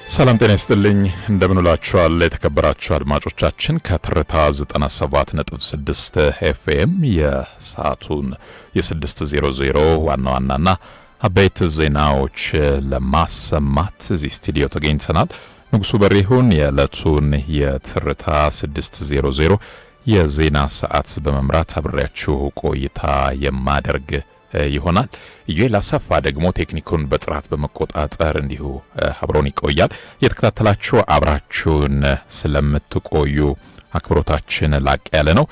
ሰላም ጤና ይስጥልኝ እንደምንላችኋል የተከበራችሁ አድማጮቻችን ከትርታ 97.6 ኤፍኤም የሰዓቱን የ600 ዋናና አበይት ዜናዎች ለማሰማት እዚህ ስቱዲዮ ተገኝተናል። ንጉሱ በሪሁን የዕለቱን የትርታ 600 የዜና ሰዓት በመምራት አብሬያችሁ ቆይታ የማደርግ ይሆናል። ኢዩኤል አሰፋ ደግሞ ቴክኒኩን በጥራት በመቆጣጠር እንዲሁ አብሮን ይቆያል። የተከታተላችሁ አብራችሁን ስለምትቆዩ አክብሮታችን ላቅ ያለ ነው።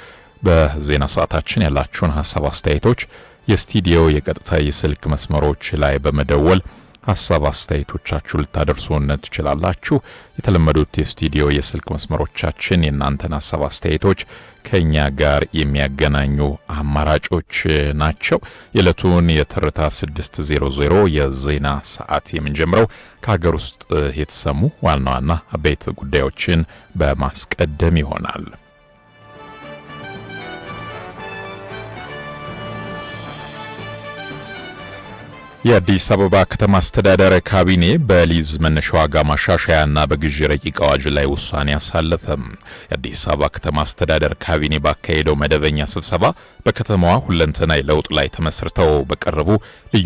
በዜና ሰዓታችን ያላችሁን ሐሳብ አስተያየቶች የስቱዲዮ የቀጥታ የስልክ መስመሮች ላይ በመደወል ሐሳብ አስተያየቶቻችሁ ልታደርሱን ትችላላችሁ። የተለመዱት የስቱዲዮ የስልክ መስመሮቻችን የእናንተን ሐሳብ አስተያየቶች ከኛ ጋር የሚያገናኙ አማራጮች ናቸው። የዕለቱን የትርታ 600 የዜና ሰዓት የምንጀምረው ከሀገር ውስጥ የተሰሙ ዋና አበይት ጉዳዮችን በማስቀደም ይሆናል። የአዲስ አበባ ከተማ አስተዳደር ካቢኔ በሊዝ መነሻ ዋጋ ማሻሻያና በግዢ ረቂቅ አዋጅ ላይ ውሳኔ አሳለፈ። የአዲስ አበባ ከተማ አስተዳደር ካቢኔ ባካሄደው መደበኛ ስብሰባ በከተማዋ ሁለንተናዊ ለውጥ ላይ ተመስርተው በቀረቡ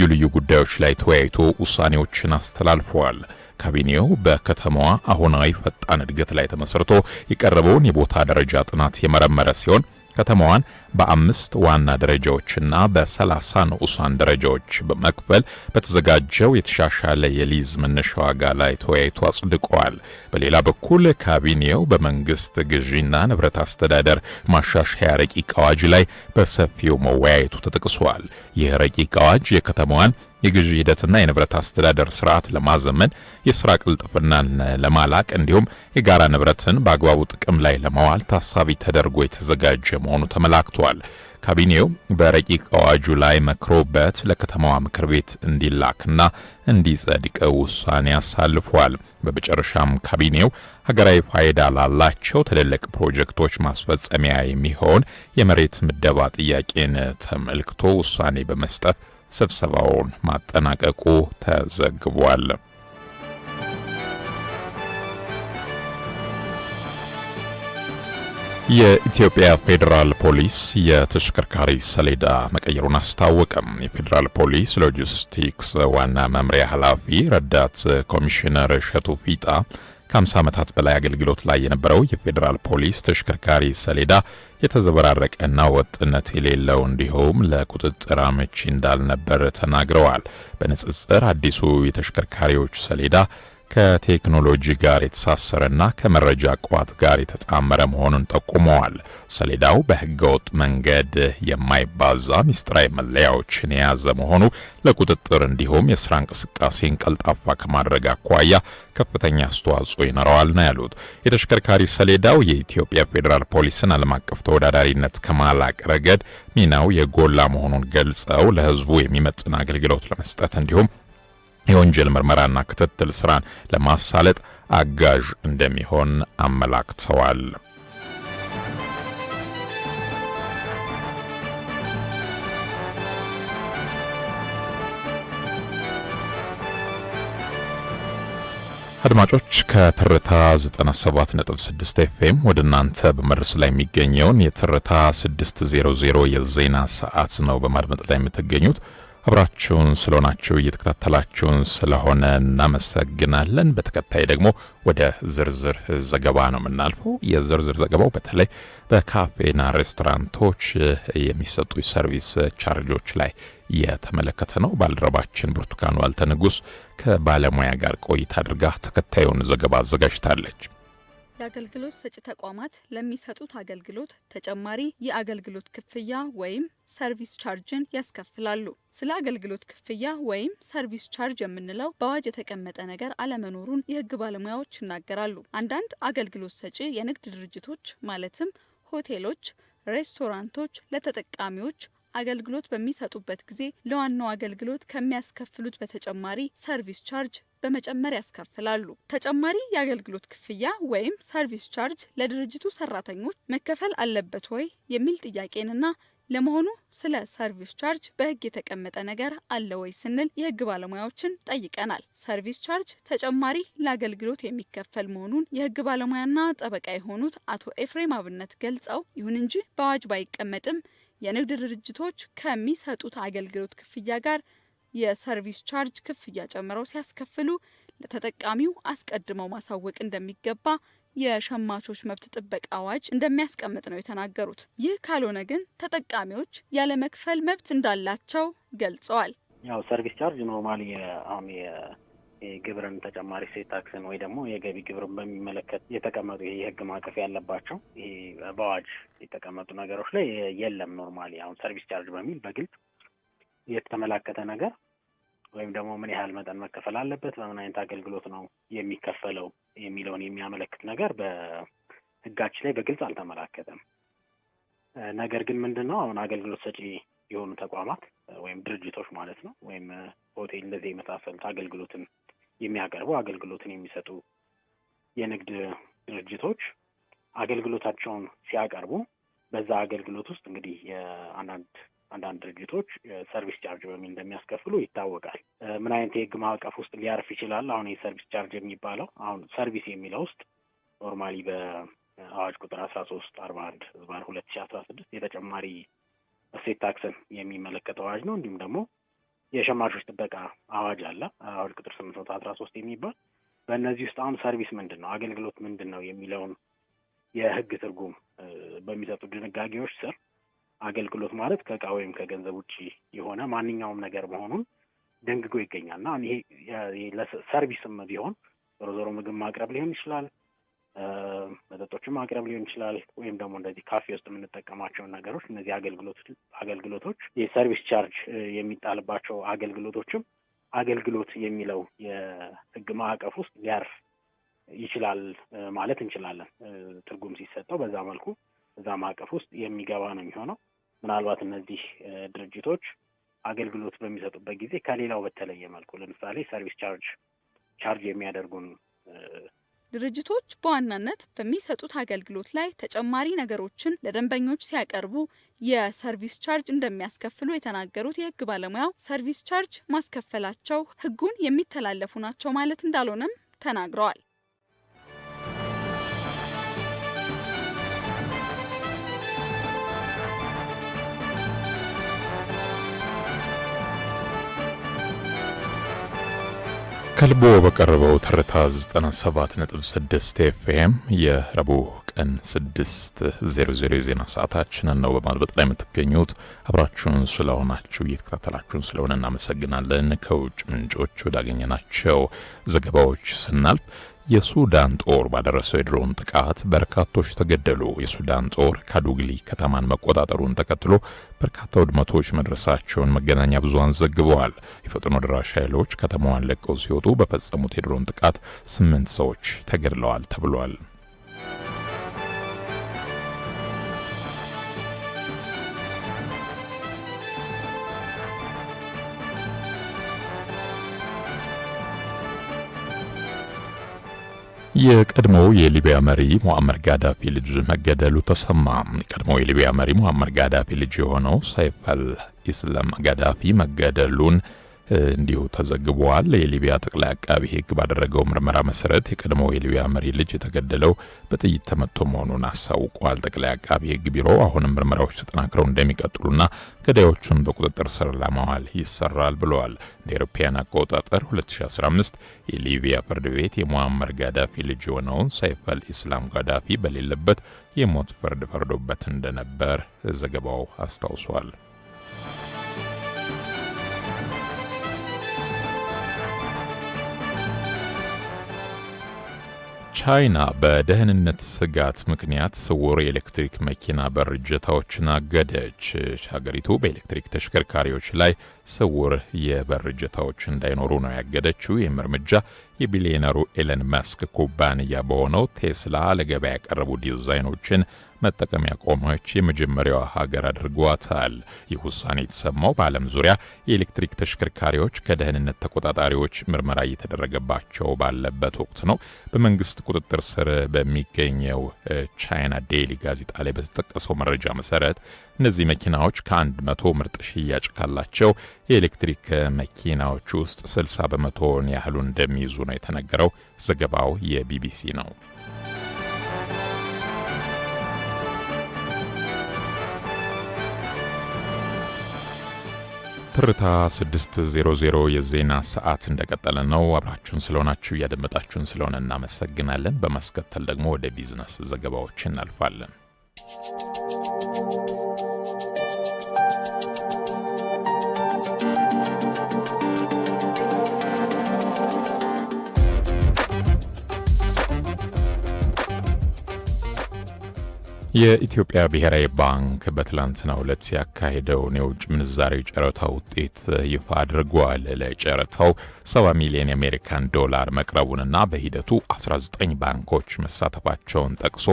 ልዩ ጉዳዮች ላይ ተወያይቶ ውሳኔዎችን አስተላልፈዋል። ካቢኔው በከተማዋ አሁናዊ ፈጣን እድገት ላይ ተመስርቶ የቀረበውን የቦታ ደረጃ ጥናት የመረመረ ሲሆን ከተማዋን በ5 ዋና ደረጃዎችና በ30 ንዑሳን ደረጃዎች በመክፈል በተዘጋጀው የተሻሻለ የሊዝ መነሻ ዋጋ ላይ ተወያይቶ አጽድቋል። በሌላ በኩል ካቢኔው በመንግስት ግዢና ንብረት አስተዳደር ማሻሻያ ረቂቅ አዋጅ ላይ በሰፊው መወያየቱ ተጠቅሷል። ይህ ረቂቅ አዋጅ የከተማዋን የግዢ ሂደትና የንብረት አስተዳደር ስርዓት ለማዘመን የስራ ቅልጥፍናን ለማላቅ እንዲሁም የጋራ ንብረትን በአግባቡ ጥቅም ላይ ለማዋል ታሳቢ ተደርጎ የተዘጋጀ መሆኑ ተመላክቷል። ካቢኔው በረቂቅ አዋጁ ላይ መክሮበት ለከተማዋ ምክር ቤት እንዲላክና እንዲጸድቅ ውሳኔ አሳልፏል። በመጨረሻም ካቢኔው ሀገራዊ ፋይዳ ላላቸው ትልልቅ ፕሮጀክቶች ማስፈጸሚያ የሚሆን የመሬት ምደባ ጥያቄን ተመልክቶ ውሳኔ በመስጠት ስብሰባውን ማጠናቀቁ ተዘግቧል። የኢትዮጵያ ፌዴራል ፖሊስ የተሽከርካሪ ሰሌዳ መቀየሩን አስታወቀም። የፌዴራል ፖሊስ ሎጂስቲክስ ዋና መምሪያ ኃላፊ ረዳት ኮሚሽነር እሸቱ ፊጣ ከ50 ዓመታት በላይ አገልግሎት ላይ የነበረው የፌዴራል ፖሊስ ተሽከርካሪ ሰሌዳ የተዘበራረቀና ወጥነት የሌለው እንዲሁም ለቁጥጥር አመቺ እንዳልነበር ተናግረዋል። በንጽጽር አዲሱ የተሽከርካሪዎች ሰሌዳ ከቴክኖሎጂ ጋር የተሳሰረና ከመረጃ ቋት ጋር የተጣመረ መሆኑን ጠቁመዋል። ሰሌዳው በህገወጥ መንገድ የማይባዛ ሚስጥራዊ መለያዎችን የያዘ መሆኑ ለቁጥጥር እንዲሁም የስራ እንቅስቃሴን ቀልጣፋ ከማድረግ አኳያ ከፍተኛ አስተዋጽኦ ይኖረዋል ነው ያሉት። የተሽከርካሪ ሰሌዳው የኢትዮጵያ ፌዴራል ፖሊስን ዓለም አቀፍ ተወዳዳሪነት ከማላቅ ረገድ ሚናው የጎላ መሆኑን ገልጸው ለህዝቡ የሚመጥን አገልግሎት ለመስጠት እንዲሁም የወንጀል ምርመራና ክትትል ስራን ለማሳለጥ አጋዥ እንደሚሆን አመላክተዋል። አድማጮች ከትርታ 97.6 ኤፍኤም ወደ እናንተ በመድረስ ላይ የሚገኘውን የትርታ 600 የዜና ሰዓት ነው በማድመጥ ላይ የምትገኙት። አብራችሁን ስለሆናችሁ እየተከታተላችሁን ስለሆነ እናመሰግናለን። በተከታይ ደግሞ ወደ ዝርዝር ዘገባ ነው የምናልፈው። የዝርዝር ዘገባው በተለይ በካፌና ሬስቶራንቶች የሚሰጡ ሰርቪስ ቻርጆች ላይ የተመለከተ ነው። ባልደረባችን ብርቱካን ዋልተ ንጉስ ከባለሙያ ጋር ቆይታ አድርጋ ተከታዩን ዘገባ አዘጋጅታለች። የአገልግሎት ሰጪ ተቋማት ለሚሰጡት አገልግሎት ተጨማሪ የአገልግሎት ክፍያ ወይም ሰርቪስ ቻርጅን ያስከፍላሉ። ስለ አገልግሎት ክፍያ ወይም ሰርቪስ ቻርጅ የምንለው በአዋጅ የተቀመጠ ነገር አለመኖሩን የሕግ ባለሙያዎች ይናገራሉ። አንዳንድ አገልግሎት ሰጪ የንግድ ድርጅቶች ማለትም ሆቴሎች፣ ሬስቶራንቶች ለተጠቃሚዎች አገልግሎት በሚሰጡበት ጊዜ ለዋናው አገልግሎት ከሚያስከፍሉት በተጨማሪ ሰርቪስ ቻርጅ በመጨመር ያስከፍላሉ። ተጨማሪ የአገልግሎት ክፍያ ወይም ሰርቪስ ቻርጅ ለድርጅቱ ሰራተኞች መከፈል አለበት ወይ የሚል ጥያቄንና ለመሆኑ ስለ ሰርቪስ ቻርጅ በህግ የተቀመጠ ነገር አለ ወይ ስንል የህግ ባለሙያዎችን ጠይቀናል። ሰርቪስ ቻርጅ ተጨማሪ ለአገልግሎት የሚከፈል መሆኑን የህግ ባለሙያና ጠበቃ የሆኑት አቶ ኤፍሬም አብነት ገልጸው፣ ይሁን እንጂ በአዋጅ ባይቀመጥም የንግድ ድርጅቶች ከሚሰጡት አገልግሎት ክፍያ ጋር የሰርቪስ ቻርጅ ክፍያ ጨምረው ሲያስከፍሉ ለተጠቃሚው አስቀድመው ማሳወቅ እንደሚገባ የሸማቾች መብት ጥበቃ አዋጅ እንደሚያስቀምጥ ነው የተናገሩት። ይህ ካልሆነ ግን ተጠቃሚዎች ያለ መክፈል መብት እንዳላቸው ገልጸዋል። ያው ሰርቪስ ቻርጅ ኖርማሊ አሁን የግብርን ተጨማሪ እሴት ታክስን ወይ ደግሞ የገቢ ግብርን በሚመለከት የተቀመጡ የህግ ማዕቀፍ ያለባቸው ይሄ በአዋጅ የተቀመጡ ነገሮች ላይ የለም። ኖርማሊ አሁን ሰርቪስ ቻርጅ በሚል በግልጽ የተመላከተ ነገር ወይም ደግሞ ምን ያህል መጠን መከፈል አለበት፣ በምን አይነት አገልግሎት ነው የሚከፈለው የሚለውን የሚያመለክት ነገር በህጋችን ላይ በግልጽ አልተመላከተም። ነገር ግን ምንድነው አሁን አገልግሎት ሰጪ የሆኑ ተቋማት ወይም ድርጅቶች ማለት ነው ወይም ሆቴል እንደዚህ የመሳሰሉት አገልግሎትን የሚያቀርቡ አገልግሎትን የሚሰጡ የንግድ ድርጅቶች አገልግሎታቸውን ሲያቀርቡ በዛ አገልግሎት ውስጥ እንግዲህ አንዳንድ ድርጅቶች ሰርቪስ ቻርጅ በሚል እንደሚያስከፍሉ ይታወቃል። ምን አይነት የህግ ማዕቀፍ ውስጥ ሊያርፍ ይችላል? አሁን የሰርቪስ ቻርጅ የሚባለው አሁን ሰርቪስ የሚለው ውስጥ ኖርማሊ በአዋጅ ቁጥር 1341/2016 የተጨማሪ እሴት ታክስን የሚመለከት አዋጅ ነው። እንዲሁም ደግሞ የሸማቾች ጥበቃ አዋጅ አለ፣ አዋጅ ቁጥር 813 የሚባል። በእነዚህ ውስጥ አሁን ሰርቪስ ምንድን ነው፣ አገልግሎት ምንድን ነው የሚለውን የህግ ትርጉም በሚሰጡ ድንጋጌዎች ስር አገልግሎት ማለት ከእቃ ወይም ከገንዘብ ውጭ የሆነ ማንኛውም ነገር መሆኑን ደንግጎ ይገኛልና ይሄ ሰርቪስም ቢሆን ዞሮ ምግብ ማቅረብ ሊሆን ይችላል፣ መጠጦችን ማቅረብ ሊሆን ይችላል፣ ወይም ደግሞ እንደዚህ ካፌ ውስጥ የምንጠቀማቸውን ነገሮች እነዚህ አገልግሎቶች የሰርቪስ ቻርጅ የሚጣልባቸው አገልግሎቶችም አገልግሎት የሚለው የህግ ማዕቀፍ ውስጥ ሊያርፍ ይችላል ማለት እንችላለን። ትርጉም ሲሰጠው በዛ መልኩ እዛ ማዕቀፍ ውስጥ የሚገባ ነው የሚሆነው። ምናልባት እነዚህ ድርጅቶች አገልግሎት በሚሰጡበት ጊዜ ከሌላው በተለየ መልኩ ለምሳሌ ሰርቪስ ቻርጅ የሚያደርጉን ድርጅቶች በዋናነት በሚሰጡት አገልግሎት ላይ ተጨማሪ ነገሮችን ለደንበኞች ሲያቀርቡ የሰርቪስ ቻርጅ እንደሚያስከፍሉ የተናገሩት የህግ ባለሙያው ሰርቪስ ቻርጅ ማስከፈላቸው ህጉን የሚተላለፉ ናቸው ማለት እንዳልሆነም ተናግረዋል። ከልቦ በቀረበው ትርታ 97.6 ኤፍኤም የረቡዕ ቀን 6:00 የዜና ሰዓታችንን ነው በማድመጥ ላይ የምትገኙት። አብራችሁን ስለሆናችሁ እየተከታተላችሁን ስለሆነ እናመሰግናለን። ከውጭ ምንጮች ወዳገኘናቸው ዘገባዎች ስናልፍ የሱዳን ጦር ባደረሰው የድሮን ጥቃት በርካቶች ተገደሉ። የሱዳን ጦር ካዱግሊ ከተማን መቆጣጠሩን ተከትሎ በርካታ ውድመቶች መድረሳቸውን መገናኛ ብዙሃን ዘግበዋል። የፈጥኖ ደራሽ ኃይሎች ከተማዋን ለቀው ሲወጡ በፈጸሙት የድሮን ጥቃት 8 ሰዎች ተገድለዋል ተብሏል። የቀድሞው የሊቢያ መሪ ሙአመር ጋዳፊ ልጅ መገደሉ ተሰማ። የቀድሞው የሊቢያ መሪ ሙአመር ጋዳፊ ልጅ የሆነው ሰይፍ አልኢስላም ጋዳፊ መገደሉን እንዲሁ ተዘግቧል። የሊቢያ ጠቅላይ አቃቢ ሕግ ባደረገው ምርመራ መሰረት የቀድሞው የሊቢያ መሪ ልጅ የተገደለው በጥይት ተመቶ መሆኑን አሳውቋል። ጠቅላይ አቃቢ ሕግ ቢሮ አሁንም ምርመራዎች ተጠናክረው እንደሚቀጥሉና ገዳዮቹን በቁጥጥር ስር ለማዋል ይሰራል ብለዋል። እንደ አውሮፓውያን አቆጣጠር 2015 የሊቢያ ፍርድ ቤት የሙአመር ጋዳፊ ልጅ የሆነውን ሰይፍ አልኢስላም ጋዳፊ በሌለበት የሞት ፍርድ ፈርዶበት እንደነበር ዘገባው አስታውሷል። ቻይና በደህንነት ስጋት ምክንያት ስውር የኤሌክትሪክ መኪና በር እጀታዎችን አገደች። ሀገሪቱ በኤሌክትሪክ ተሽከርካሪዎች ላይ ስውር የበር እጀታዎች እንዳይኖሩ ነው ያገደችው። ይህም እርምጃ የቢሊዮነሩ ኤለን መስክ ኩባንያ በሆነው ቴስላ ለገበያ ያቀረቡ ዲዛይኖችን መጠቀም ያቆመች የመጀመሪያዋ ሀገር አድርጓታል። ይህ ውሳኔ የተሰማው በዓለም ዙሪያ የኤሌክትሪክ ተሽከርካሪዎች ከደህንነት ተቆጣጣሪዎች ምርመራ እየተደረገባቸው ባለበት ወቅት ነው። በመንግስት ቁጥጥር ስር በሚገኘው ቻይና ዴይሊ ጋዜጣ ላይ በተጠቀሰው መረጃ መሰረት እነዚህ መኪናዎች ከ100 ምርጥ ሽያጭ ካላቸው የኤሌክትሪክ መኪናዎች ውስጥ 60 በመቶውን ያህሉን እንደሚይዙ ነው የተነገረው። ዘገባው የቢቢሲ ነው። ትርታ 600 የዜና ሰዓት እንደቀጠለ ነው። አብራችሁን ስለሆናችሁ እያደመጣችሁን ስለሆነ እናመሰግናለን። በማስከተል ደግሞ ወደ ቢዝነስ ዘገባዎች እናልፋለን። የኢትዮጵያ ብሔራዊ ባንክ በትላንትናው ዕለት ያካሄደውን የውጭ ምንዛሬ ጨረታ ውጤት ይፋ አድርጓል። ለጨረታው 70 ሚሊዮን የአሜሪካን ዶላር መቅረቡንና በሂደቱ 19 ባንኮች መሳተፋቸውን ጠቅሶ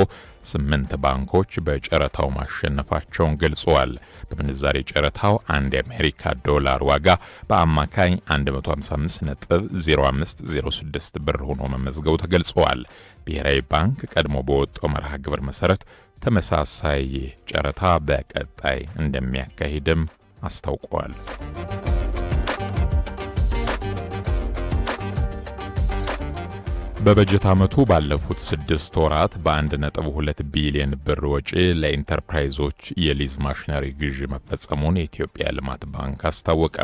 8 ባንኮች በጨረታው ማሸነፋቸውን ገልጸዋል። በምንዛሬ ጨረታው አንድ የአሜሪካ ዶላር ዋጋ በአማካኝ 155.0506 ብር ሆኖ መመዝገቡ ተገልጿል። ብሔራዊ ባንክ ቀድሞ በወጣው መርሃ ግብር መሰረት ተመሳሳይ ጨረታ በቀጣይ እንደሚያካሂድም አስታውቋል። በበጀት ዓመቱ ባለፉት 6 ወራት በ1.2 ቢሊዮን ብር ወጪ ለኢንተርፕራይዞች የሊዝ ማሽነሪ ግዥ መፈጸሙን የኢትዮጵያ ልማት ባንክ አስታወቀ።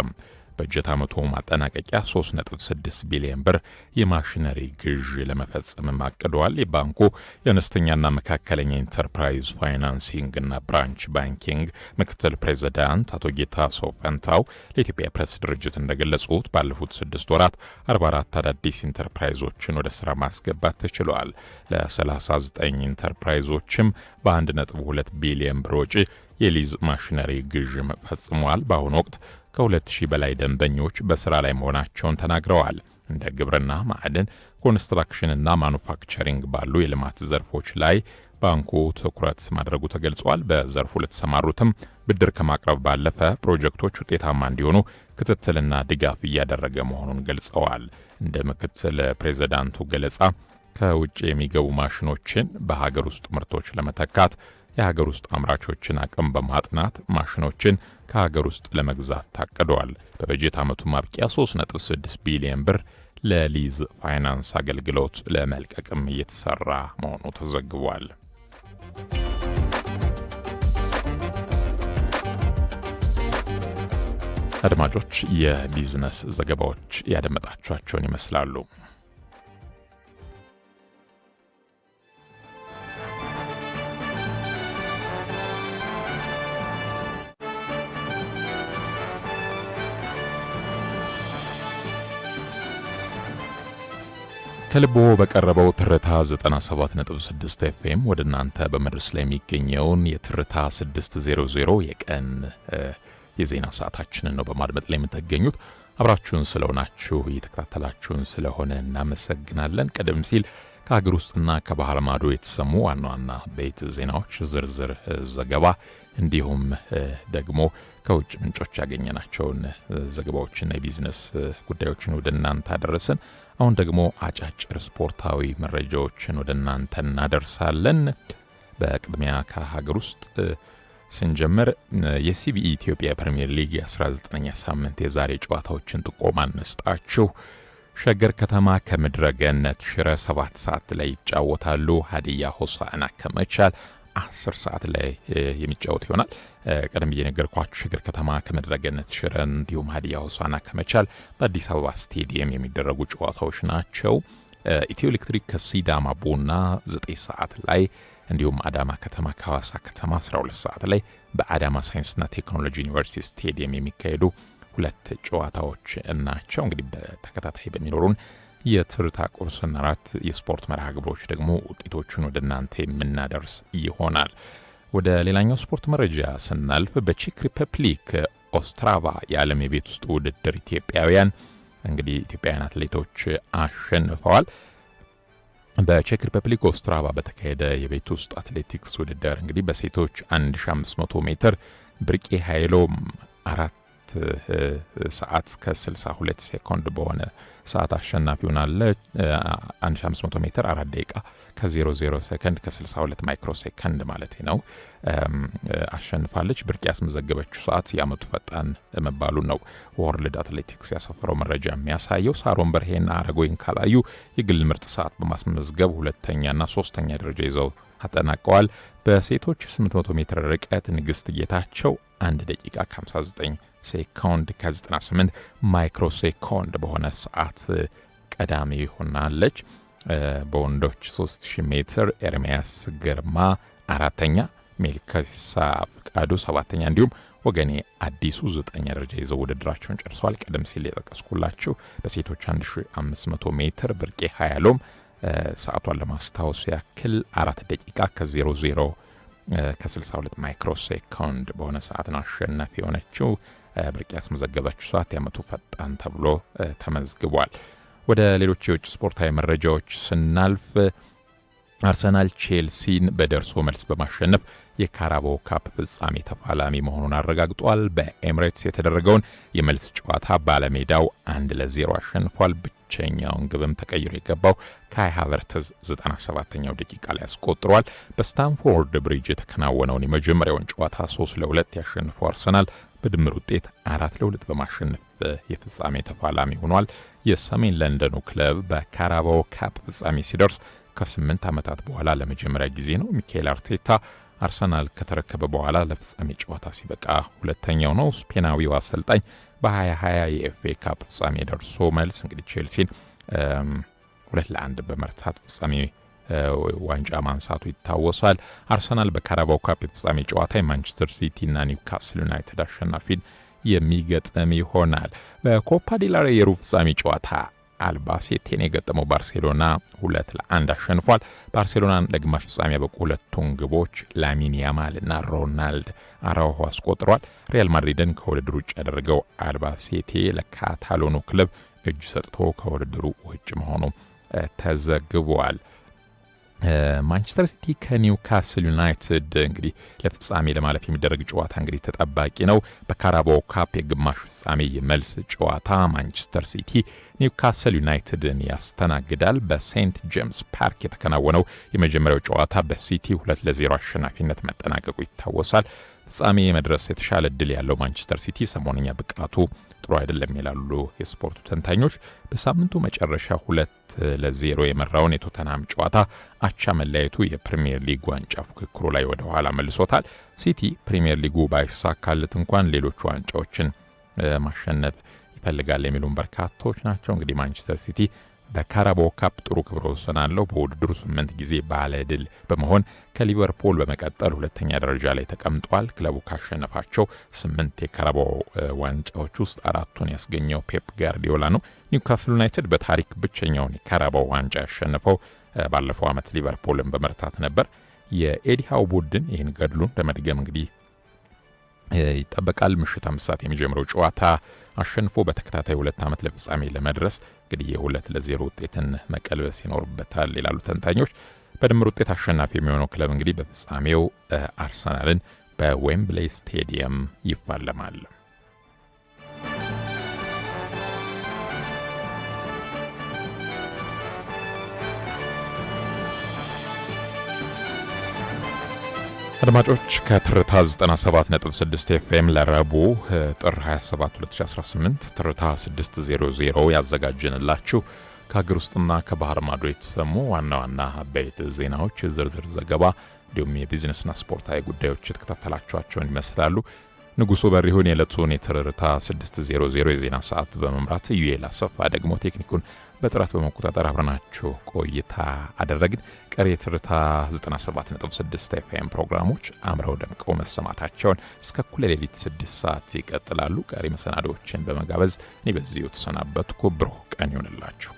በጀት ዓመቱ ማጠናቀቂያ 3.6 ቢሊዮን ብር የማሽነሪ ግዥ ለመፈጸም አቅዷል። የባንኩ የአነስተኛና መካከለኛ ኢንተርፕራይዝ ፋይናንሲንግ እና ብራንች ባንኪንግ ምክትል ፕሬዚዳንት አቶ ጌታሰው ፈንታው ለኢትዮጵያ ፕሬስ ድርጅት እንደገለጹት ባለፉት 6 ወራት 44 አዳዲስ ኢንተርፕራይዞችን ወደ ስራ ማስገባት ተችሏል። ለ39 ኢንተርፕራይዞችም በ1.2 ቢሊዮን ብር ወጪ የሊዝ ማሽነሪ ግዥ ፈጽሟል። በአሁኑ ወቅት ከ2000 በላይ ደንበኞች በስራ ላይ መሆናቸውን ተናግረዋል። እንደ ግብርና፣ ማዕድን፣ ኮንስትራክሽንና ማኑፋክቸሪንግ ባሉ የልማት ዘርፎች ላይ ባንኩ ትኩረት ማድረጉ ተገልጿል። በዘርፉ ለተሰማሩትም ብድር ከማቅረብ ባለፈ ፕሮጀክቶች ውጤታማ እንዲሆኑ ክትትልና ድጋፍ እያደረገ መሆኑን ገልጸዋል። እንደ ምክትል ፕሬዚዳንቱ ገለጻ ከውጭ የሚገቡ ማሽኖችን በሀገር ውስጥ ምርቶች ለመተካት የሀገር ውስጥ አምራቾችን አቅም በማጥናት ማሽኖችን ከሀገር ውስጥ ለመግዛት ታቅደዋል። በበጀት ዓመቱ ማብቂያ 3.6 ቢሊዮን ብር ለሊዝ ፋይናንስ አገልግሎት ለመልቀቅም እየተሰራ መሆኑ ተዘግቧል። አድማጮች፣ የቢዝነስ ዘገባዎች ያደመጣችኋቸውን ይመስላሉ። ከልቦ በቀረበው ትርታ 97.6 ኤፍኤም ወደ እናንተ በመድረስ ላይ የሚገኘውን የትርታ 600 የቀን የዜና ሰዓታችንን ነው በማድመጥ ላይ የምትገኙት። አብራችሁን ስለሆናችሁ እየተከታተላችሁን ስለሆነ እናመሰግናለን። ቀደም ሲል ከሀገር ውስጥና ከባህር ማዶ የተሰሙ ዋና ዋና ቤት ዜናዎች ዝርዝር ዘገባ እንዲሁም ደግሞ ከውጭ ምንጮች ያገኘናቸውን ዘገባዎችና የቢዝነስ ጉዳዮችን ወደ እናንተ አደረስን። አሁን ደግሞ አጫጭር ስፖርታዊ መረጃዎችን ወደ እናንተ እናደርሳለን። በቅድሚያ ከሀገር ውስጥ ስንጀምር የሲቢኢ ኢትዮጵያ ፕሪሚየር ሊግ የ19ኛ ሳምንት የዛሬ ጨዋታዎችን ጥቆማ እንስጣችሁ። ሸገር ከተማ ከምድረ ገነት ሽረ 7 ሰዓት ላይ ይጫወታሉ። ሀዲያ ሆሳዕና ከመቻል 10 ሰዓት ላይ የሚጫወት ይሆናል። ቀደም ብዬ ነገርኳችሁ ሸገር ከተማ ከምድረ ገነት ሽረ እንዲሁም ሀዲያ ሆሳዕና ከመቻል በአዲስ አበባ ስቴዲየም የሚደረጉ ጨዋታዎች ናቸው። ኢትዮ ኤሌክትሪክ ከሲዳማ ቡና 9 ሰዓት ላይ እንዲሁም አዳማ ከተማ ከሐዋሳ ከተማ 12 ሰዓት ላይ በአዳማ ሳይንስና ቴክኖሎጂ ዩኒቨርሲቲ ስቴዲየም የሚካሄዱ 2 ጨዋታዎች ናቸው። እንግዲህ በተከታታይ በሚኖሩን የትርታ ቁርስና 4 የስፖርት መርሃ ግብሮች ደግሞ ውጤቶቹን ወደ እናንተ የምናደርስ ይሆናል። ወደ ሌላኛው ስፖርት መረጃ ስናልፍ በቼክ ሪፐብሊክ ኦስትራቫ የዓለም የቤት ውስጥ ውድድር ኢትዮጵያውያን አትሌቶች አሸንፈዋል። በቼክ ሪፐብሊክ ኦስትራቫ በተካሄደ የቤት ውስጥ አትሌቲክስ ውድድር እንግዲህ በሴቶች 1500 ሜትር ብርቄ ኃይሎም 4 ሰዓት ከ62 ሴኮንድ በሆነ ሰዓት አሸናፊ ሆናለች። 1500 ሜትር 4 ደቂቃ ከ00 ሰከንድ ከ62 ማይክሮ ሴከንድ ማለት ነው አሸንፋለች። ብርቄ ያስመዘገበችው ሰዓት የዓመቱ ፈጣን መባሉን ነው ወርልድ አትሌቲክስ ያሰፈረው መረጃ የሚያሳየው። ሳሮን በርሄና አረጎይን ካላዩ የግል ምርጥ ሰዓት በማስመዝገብ ሁለተኛና ሶስተኛ ደረጃ ይዘው አጠናቀዋል። በሴቶች 800 ሜትር ርቀት ንግስት ጌታቸው 1 ደቂቃ ከ59 ሴኮንድ ከ98 ማይክሮ ሴኮንድ በሆነ ሰዓት ቀዳሚ ሆናለች። በወንዶች 3000 ሜትር ኤርሚያስ ግርማ 4ኛ፣ ሜልከሳ ፍቃዱ 7ኛ እንዲሁም ወገኔ አዲሱ 9ኛ ደረጃ ይዘው ውድድራቸውን ጨርሰዋል። ቀደም ሲል የጠቀስኩላችሁ በሴቶች 1500 ሜትር ብርቄ ኃይሎም ሰዓቷን ለማስታወስ ያክል 4 ደቂቃ ከ00 ከ62 ማይክሮ ሴኮንድ በሆነ ሰዓት ነው አሸናፊ የሆነችው። ብርቄ ያስመዘገበችው ሰዓት የዓመቱ ፈጣን ተብሎ ተመዝግቧል። ወደ ሌሎች የውጭ ስፖርታዊ መረጃዎች ስናልፍ አርሰናል ቼልሲን በደርሶ መልስ በማሸነፍ የካራባኦ ካፕ ፍጻሜ ተፋላሚ መሆኑን አረጋግጧል። በኤምሬትስ የተደረገውን የመልስ ጨዋታ ባለሜዳው 1-0 አሸንፏል። ብቸኛውን ግብም ተቀይሮ የገባው ካይ ሃቨርትዝ 97ኛው ደቂቃ ላይ አስቆጥሯል። በስታንፎርድ ብሪጅ የተከናወነውን የመጀመሪያውን ጨዋታ 3-2 ያሸንፈው አርሰናል በድምር ውጤት 4-2 በማሸነፍ የፍጻሜ ተፋላሚ ሆኗል። የሰሜን ለንደኑ ክለብ በካራባኦ ካፕ ፍጻሜ ሲደርስ ከ8 ዓመታት በኋላ ለመጀመሪያ ጊዜ ነው። ሚካኤል አርቴታ አርሰናል ከተረከበ በኋላ ለፍጻሜ ጨዋታ ሲበቃ ሁለተኛው ነው። ስፔናዊው አሰልጣኝ በ2020 የኤፍኤ ካፕ ፍጻሜ ደርሶ መልስ እንግዲህ ቼልሲን 2-1 በመርታት ፍጻሜ ዋንጫ ማንሳቱ ይታወሳል። አርሰናል በካራባኦ ካፕ የፍጻሜ ጨዋታ የማንቸስተር ሲቲ እና ኒውካስል ዩናይትድ አሸናፊን የሚገጥም ይሆናል። በኮፓ ዴላሬ የሩብ ፍጻሜ ጨዋታ አልባሴቴን የገጠመው ባርሴሎና 2-1 አሸንፏል። ባርሴሎናን ለግማሽ ፍጻሜ ያበቁ ሁለቱን ግቦች ላሚን ያማል እና ሮናልድ አራውሆ አስቆጥሯል። ሪያል ማድሪድን ከውድድሩ ውጭ ያደረገው አልባሴቴ ለካታሎኑ ክለብ እጅ ሰጥቶ ከውድድሩ ውጭ መሆኑ ተዘግቧል። ማንቸስተር ሲቲ ከኒውካስል ዩናይትድ እንግዲህ ለፍጻሜ ለማለፍ የሚደረግ ጨዋታ እንግዲህ ተጠባቂ ነው። በካራባኦ ካፕ የግማሽ ፍጻሜ የመልስ ጨዋታ ማንቸስተር ሲቲ ኒውካስል ዩናይትድን ያስተናግዳል። በሴንት ጄምስ ፓርክ የተከናወነው የመጀመሪያው ጨዋታ በሲቲ 2-0 አሸናፊነት መጠናቀቁ ይታወሳል። ፍጻሜ መድረስ የተሻለ እድል ያለው ማንቸስተር ሲቲ ሰሞነኛ ብቃቱ ጥሩ አይደለም ይላሉ የስፖርቱ ተንታኞች። በሳምንቱ መጨረሻ 2-0 የመራውን የቶተንሃም ጨዋታ አቻ መለያየቱ የፕሪሚየር ሊግ ዋንጫ ፉክክሩ ላይ ወደ ኋላ መልሶታል። ሲቲ ፕሪሚየር ሊጉ ባይሳካለት እንኳን ሌሎች ዋንጫዎችን ማሸነፍ ይፈልጋል የሚሉን በርካቶች ናቸው። እንግዲህ ማንቸስተር ሲቲ በካራባኦ ካፕ ጥሩ ክብረ ወሰን አለው። በውድድሩ 8 ጊዜ ባለ ድል በመሆን ከሊቨርፑል በመቀጠል ሁለተኛ ደረጃ ላይ ተቀምጧል። ክለቡ ካሸነፋቸው 8 የካራባኦ ዋንጫዎች ውስጥ 4ቱን ያስገኘው ፔፕ ጋርዲዮላ ነው። ኒውካስል ዩናይትድ በታሪክ ብቸኛውን የካራባኦ ዋንጫ ያሸነፈው ባለፈው ዓመት ሊቨርፑልን በመርታት ነበር። የኤዲሃው ቡድን ይህን ገድሉን ለመድገም እንግዲህ ይጠበቃል። ምሽት 5 ሰዓት የሚጀምረው ጨዋታ አሸንፎ በተከታታይ 2 ዓመት ለፍጻሜ ለመድረስ እንግዲህ የ2-0 ውጤትን መቀልበስ ይኖርበታል ይላሉ ተንታኞች። በድምር ውጤት አሸናፊ የሚሆነው ክለብ እንግዲህ በፍጻሜው አርሰናልን በዌምብሌይ ስቴዲየም ይፋለማል። አድማጮች ከትርታ 97.6 ኤፍኤም ለረቡዕ ጥር 27 2018 ትርታ 600 ያዘጋጀንላችሁ ከሀገር ውስጥና ከባህር ማዶ የተሰሙ ዋና ዋና አበይት ዜናዎች ዝርዝር ዘገባ እንዲሁም የቢዝነስና ስፖርታዊ ጉዳዮች የተከታተላችኋቸውን ይመስላሉ። ንጉሱ በሪሁን የዕለቱን የትርታ 600 የዜና ሰዓት በመምራት ዩኤል አሰፋ ደግሞ ቴክኒኩን በጥራት በመቆጣጠር አብረናችሁ ቆይታ አደረግን። ቀሪ የትርታ 97.6 ኤፍኤም ፕሮግራሞች አምረው ደምቀው መሰማታቸውን እስከ እኩለ ሌሊት 6 ሰዓት ይቀጥላሉ። ቀሪ መሰናዶዎችን በመጋበዝ እኔ በዚሁ ተሰናበትኩ። ብሩህ ቀን ይሁንላችሁ።